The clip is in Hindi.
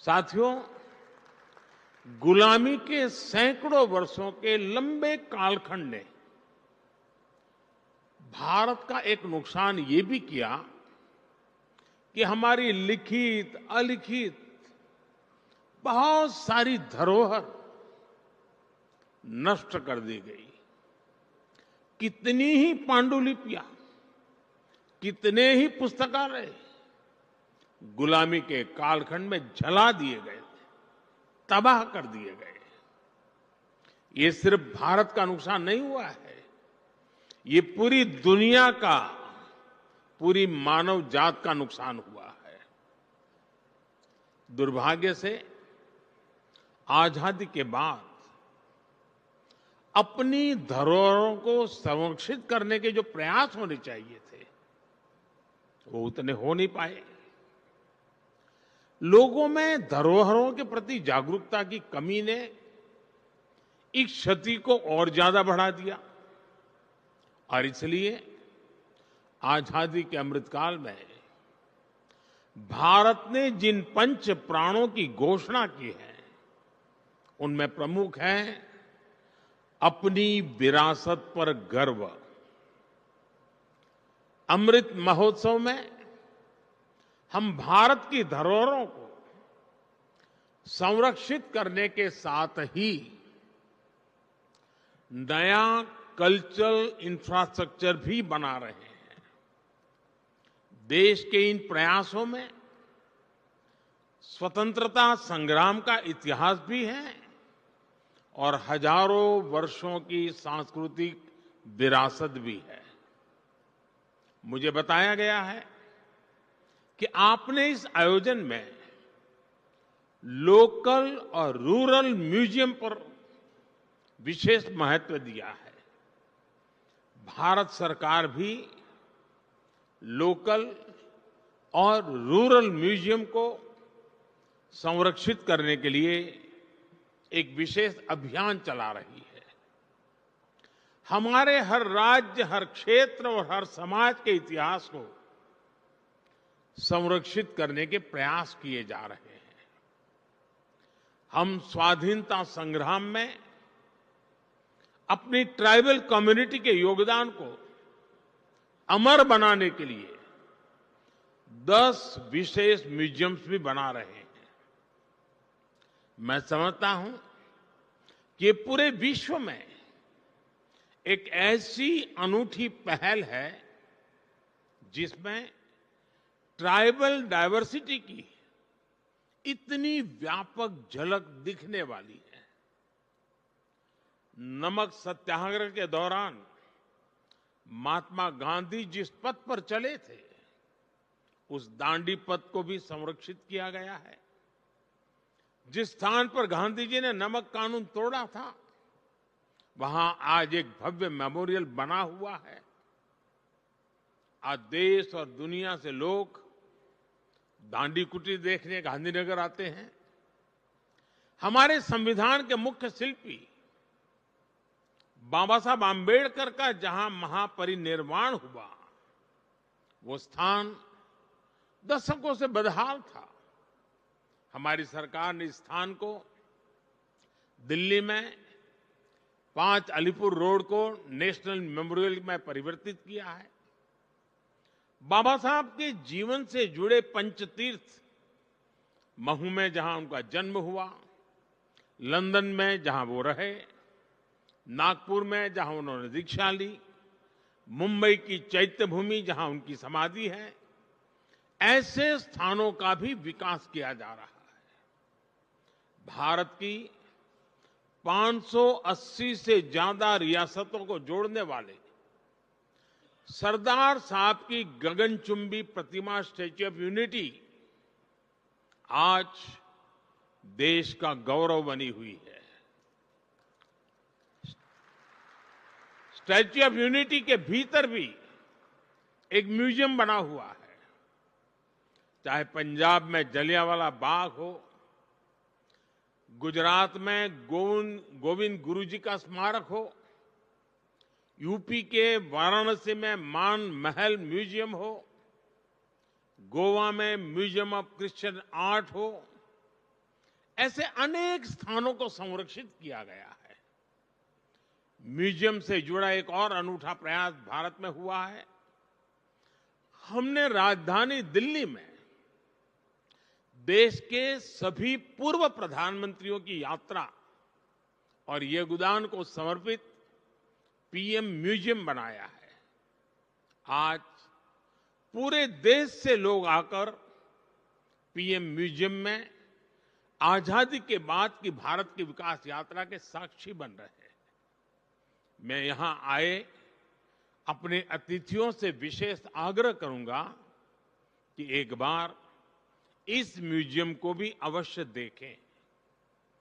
साथियों, गुलामी के सैकड़ों वर्षों के लंबे कालखंड ने भारत का एक नुकसान ये भी किया कि हमारी लिखित अलिखित बहुत सारी धरोहर नष्ट कर दी गई। कितनी ही पांडुलिपियां, कितने ही पुस्तकालय गुलामी के कालखंड में जला दिए गए थे, तबाह कर दिए गए। ये सिर्फ भारत का नुकसान नहीं हुआ है, ये पूरी दुनिया का, पूरी मानव जात का नुकसान हुआ है। दुर्भाग्य से आजादी के बाद अपनी धरोहरों को संरक्षित करने के जो प्रयास होने चाहिए थे, वो उतने हो नहीं पाए। लोगों में धरोहरों के प्रति जागरूकता की कमी ने इस क्षति को और ज्यादा बढ़ा दिया और इसलिए आजादी के अमृतकाल में भारत ने जिन पंच प्राणों की घोषणा की है, उनमें प्रमुख है अपनी विरासत पर गर्व। अमृत महोत्सव में हम भारत की धरोहरों को संरक्षित करने के साथ ही नया कल्चरल इंफ्रास्ट्रक्चर भी बना रहे हैं। देश के इन प्रयासों में स्वतंत्रता संग्राम का इतिहास भी है और हजारों वर्षों की सांस्कृतिक विरासत भी है। मुझे बताया गया है कि आपने इस आयोजन में लोकल और रूरल म्यूजियम पर विशेष महत्व दिया है। भारत सरकार भी लोकल और रूरल म्यूजियम को संरक्षित करने के लिए एक विशेष अभियान चला रही है। हमारे हर राज्य, हर क्षेत्र और हर समाज के इतिहास को संरक्षित करने के प्रयास किए जा रहे हैं। हम स्वाधीनता संग्राम में अपनी ट्राइबल कम्युनिटी के योगदान को अमर बनाने के लिए 10 विशेष म्यूजियम्स भी बना रहे हैं। मैं समझता हूं कि पूरे विश्व में एक ऐसी अनूठी पहल है जिसमें ट्राइबल डायवर्सिटी की इतनी व्यापक झलक दिखने वाली है। नमक सत्याग्रह के दौरान महात्मा गांधी जिस पथ पर चले थे, उस दांडी पथ को भी संरक्षित किया गया है। जिस स्थान पर गांधी जी ने नमक कानून तोड़ा था, वहां आज एक भव्य मेमोरियल बना हुआ है। आज देश और दुनिया से लोग दांडी कुटीर देखने गांधीनगर आते हैं। हमारे संविधान के मुख्य शिल्पी बाबा साहब आंबेडकर का जहां महापरिनिर्वाण हुआ, वो स्थान दशकों से बदहाल था। हमारी सरकार ने इस स्थान को दिल्ली में 5 अलीपुर रोड को नेशनल मेमोरियल में परिवर्तित किया है। बाबा साहब के जीवन से जुड़े पंचतीर्थ, महू में जहां उनका जन्म हुआ, लंदन में जहां वो रहे, नागपुर में जहां उन्होंने दीक्षा ली, मुंबई की चैत्य भूमि जहां उनकी समाधि है, ऐसे स्थानों का भी विकास किया जा रहा है। भारत की 580 से ज्यादा रियासतों को जोड़ने वाले सरदार साहब की गगनचुंबी प्रतिमा स्टैच्यू ऑफ यूनिटी आज देश का गौरव बनी हुई है। स्टैच्यू ऑफ यूनिटी के भीतर भी एक म्यूजियम बना हुआ है। चाहे पंजाब में जलियांवाला बाग हो, गुजरात में गोविंद गुरु जी का स्मारक हो, यूपी के वाराणसी में मान महल म्यूजियम हो, गोवा में म्यूजियम ऑफ क्रिश्चियन आर्ट हो, ऐसे अनेक स्थानों को संरक्षित किया गया है। म्यूजियम से जुड़ा एक और अनूठा प्रयास भारत में हुआ है। हमने राजधानी दिल्ली में देश के सभी पूर्व प्रधानमंत्रियों की यात्रा और योगदान को समर्पित पीएम म्यूजियम बनाया है। आज पूरे देश से लोग आकर पीएम म्यूजियम में आजादी के बाद की भारत की विकास यात्रा के साक्षी बन रहे हैं। मैं यहां आए अपने अतिथियों से विशेष आग्रह करूंगा कि एक बार इस म्यूजियम को भी अवश्य देखें।